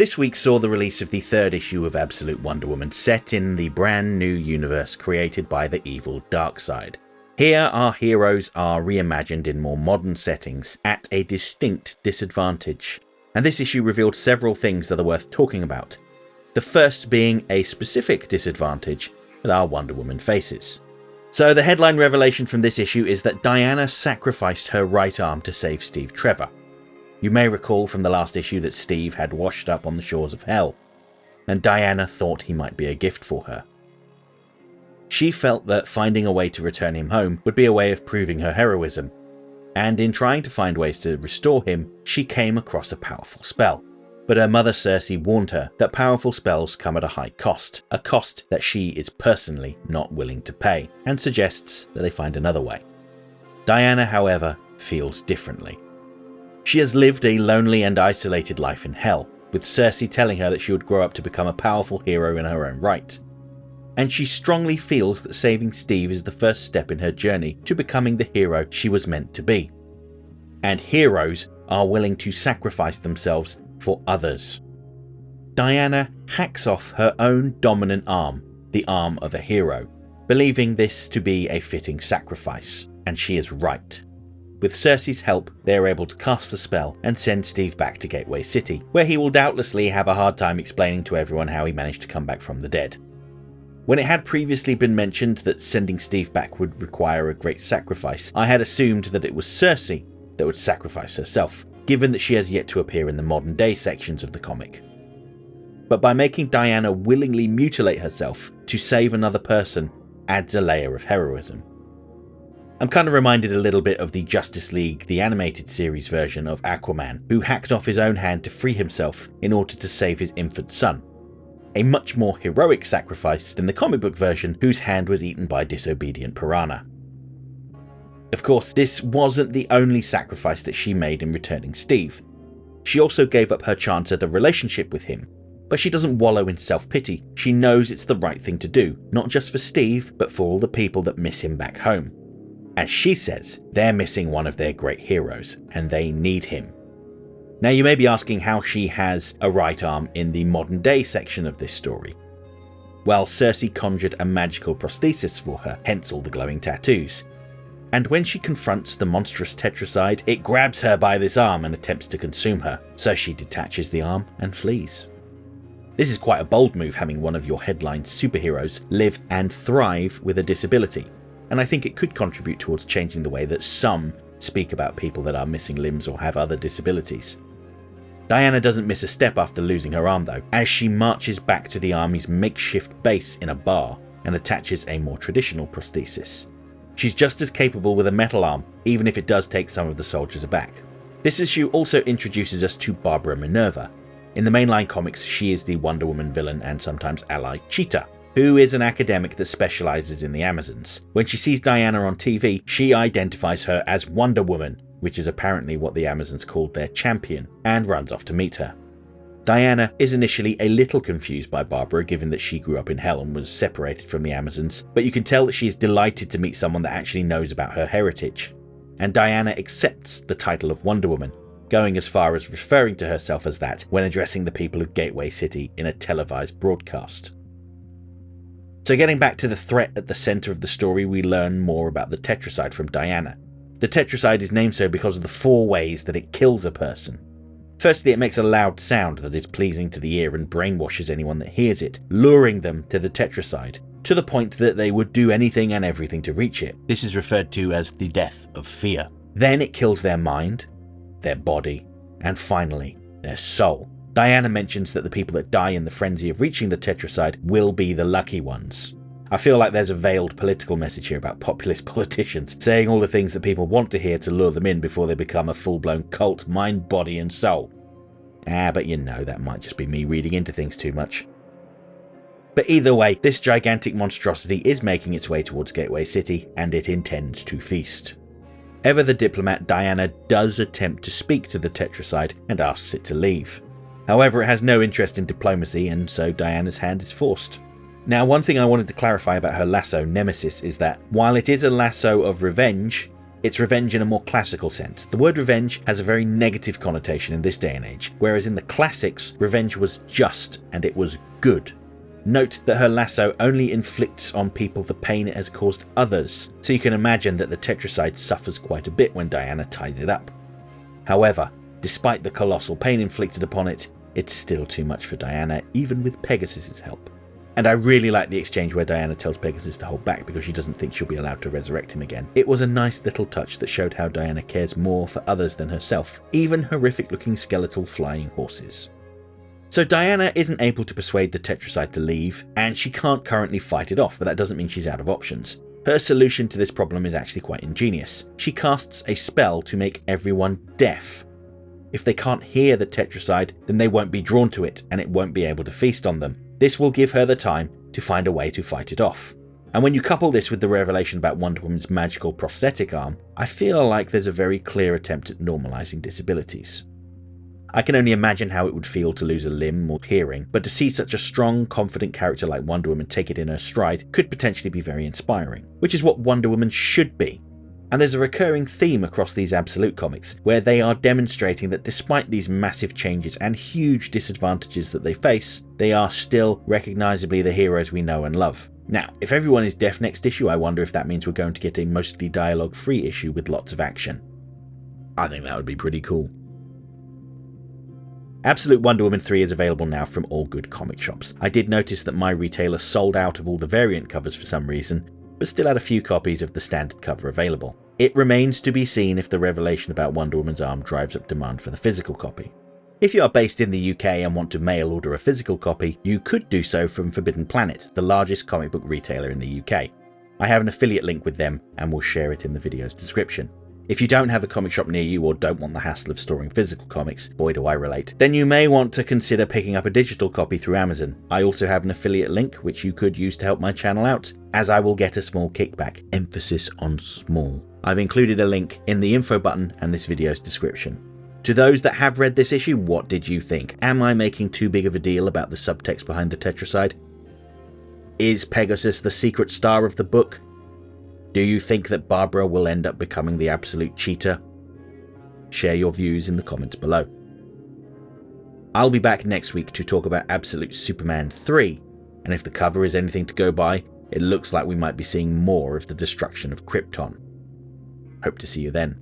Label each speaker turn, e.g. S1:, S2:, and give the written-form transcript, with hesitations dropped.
S1: This week saw the release of the third issue of Absolute Wonder Woman, set in the brand new universe created by the evil Darkseid. Here our heroes are reimagined in more modern settings at a distinct disadvantage, and this issue revealed several things that are worth talking about. The first being a specific disadvantage that our Wonder Woman faces. So the headline revelation from this issue is that Diana sacrificed her right arm to save Steve Trevor. You may recall from the last issue that Steve had washed up on the shores of hell, and Diana thought he might be a gift for her. She felt that finding a way to return him home would be a way of proving her heroism, and in trying to find ways to restore him, she came across a powerful spell. But her mother Cersei warned her that powerful spells come at a high cost, a cost that she is personally not willing to pay, and suggests that they find another way. Diana, however, feels differently. She has lived a lonely and isolated life in hell, with Cersei telling her that she would grow up to become a powerful hero in her own right. And she strongly feels that saving Steve is the first step in her journey to becoming the hero she was meant to be. And heroes are willing to sacrifice themselves for others. Diana hacks off her own dominant arm, the arm of a hero, believing this to be a fitting sacrifice, and she is right. With Cersei's help, they are able to cast the spell and send Steve back to Gateway City, where he will doubtlessly have a hard time explaining to everyone how he managed to come back from the dead. When it had previously been mentioned that sending Steve back would require a great sacrifice, I had assumed that it was Cersei that would sacrifice herself, given that she has yet to appear in the modern day sections of the comic. But by making Diana willingly mutilate herself to save another person adds a layer of heroism. I'm kind of reminded a little bit of the Justice League, the animated series version of Aquaman, who hacked off his own hand to free himself in order to save his infant son. A much more heroic sacrifice than the comic book version, whose hand was eaten by disobedient piranha. Of course, this wasn't the only sacrifice that she made in returning Steve. She also gave up her chance at a relationship with him, but she doesn't wallow in self-pity. She knows it's the right thing to do, not just for Steve, but for all the people that miss him back home. As she says, they're missing one of their great heroes, and they need him. Now you may be asking how she has a right arm in the modern day section of this story. Well, Cersei conjured a magical prosthesis for her, hence all the glowing tattoos. And when she confronts the monstrous Tetracide, it grabs her by this arm and attempts to consume her, so she detaches the arm and flees. This is quite a bold move, having one of your headline superheroes live and thrive with a disability, and I think it could contribute towards changing the way that some speak about people that are missing limbs or have other disabilities. Diana doesn't miss a step after losing her arm though, as she marches back to the army's makeshift base in a bar and attaches a more traditional prosthesis. She's just as capable with a metal arm, even if it does take some of the soldiers aback. This issue also introduces us to Barbara Minerva. In the mainline comics, she is the Wonder Woman villain and sometimes ally Cheetah, who is an academic that specializes in the Amazons. When she sees Diana on TV, she identifies her as Wonder Woman, which is apparently what the Amazons called their champion, and runs off to meet her. Diana is initially a little confused by Barbara, given that she grew up in hell and was separated from the Amazons, but you can tell that she is delighted to meet someone that actually knows about her heritage. And Diana accepts the title of Wonder Woman, going as far as referring to herself as that when addressing the people of Gateway City in a televised broadcast. So getting back to the threat at the centre of the story, we learn more about the Tetracide from Diana. The Tetracide is named so because of the 4 ways that it kills a person. Firstly, it makes a loud sound that is pleasing to the ear and brainwashes anyone that hears it, luring them to the Tetracide, to the point that they would do anything and everything to reach it. This is referred to as the death of fear. Then it kills their mind, their body, and finally, their soul. Diana mentions that the people that die in the frenzy of reaching the Tetracide will be the lucky ones. I feel like there's a veiled political message here about populist politicians saying all the things that people want to hear to lure them in before they become a full-blown cult, mind, body and soul. But you know, that might just be me reading into things too much. But either way, this gigantic monstrosity is making its way towards Gateway City, and it intends to feast. Ever the diplomat, Diana does attempt to speak to the Tetracide and asks it to leave. However, it has no interest in diplomacy, and so Diana's hand is forced. Now, one thing I wanted to clarify about her lasso, Nemesis, is that while it is a lasso of revenge, It's revenge in a more classical sense. The word revenge has a very negative connotation in this day and age, whereas in the classics, revenge was just and it was good. Note that her lasso only inflicts on people the pain it has caused others, so you can imagine that the Tetracide suffers quite a bit when Diana ties it up. However, despite the colossal pain inflicted upon it, it's still too much for Diana, even with Pegasus's help. And I really like the exchange where Diana tells Pegasus to hold back because she doesn't think she'll be allowed to resurrect him again. It was a nice little touch that showed how Diana cares more for others than herself, even horrific-looking skeletal flying horses. So Diana isn't able to persuade the Tetracide to leave, and she can't currently fight it off, but that doesn't mean she's out of options. Her solution to this problem is actually quite ingenious. She casts a spell to make everyone deaf. If they can't hear the Tetracide, then they won't be drawn to it, and it won't be able to feast on them. This will give her the time to find a way to fight it off. And when you couple this with the revelation about Wonder Woman's magical prosthetic arm, I feel like there's a very clear attempt at normalising disabilities. I can only imagine how it would feel to lose a limb or hearing, but to see such a strong, confident character like Wonder Woman take it in her stride could potentially be very inspiring, which is what Wonder Woman should be. And there's a recurring theme across these Absolute comics, where they are demonstrating that despite these massive changes and huge disadvantages that they face, they are still recognisably the heroes we know and love. Now, if everyone is deaf next issue, I wonder if that means we're going to get a mostly dialogue-free issue with lots of action. I think that would be pretty cool. Absolute Wonder Woman 3 is available now from all good comic shops. I did notice that my retailer sold out of all the variant covers for some reason, but still had a few copies of the standard cover available. It remains to be seen if the revelation about Wonder Woman's arm drives up demand for the physical copy. If you are based in the UK and want to mail order a physical copy, you could do so from Forbidden Planet, the largest comic book retailer in the UK. I have an affiliate link with them and will share it in the video's description. If you don't have a comic shop near you or don't want the hassle of storing physical comics, boy do I relate, then you may want to consider picking up a digital copy through Amazon. I also have an affiliate link which you could use to help my channel out, as I will get a small kickback. Emphasis on small. I've included a link in the info button and this video's description. To those that have read this issue, what did you think? Am I making too big of a deal about the subtext behind the Tetracide? Is Pegasus the secret star of the book? Do you think that Barbara will end up becoming the absolute cheater? Share your views in the comments below. I'll be back next week to talk about Absolute Superman 3, and if the cover is anything to go by, it looks like we might be seeing more of the destruction of Krypton. Hope to see you then.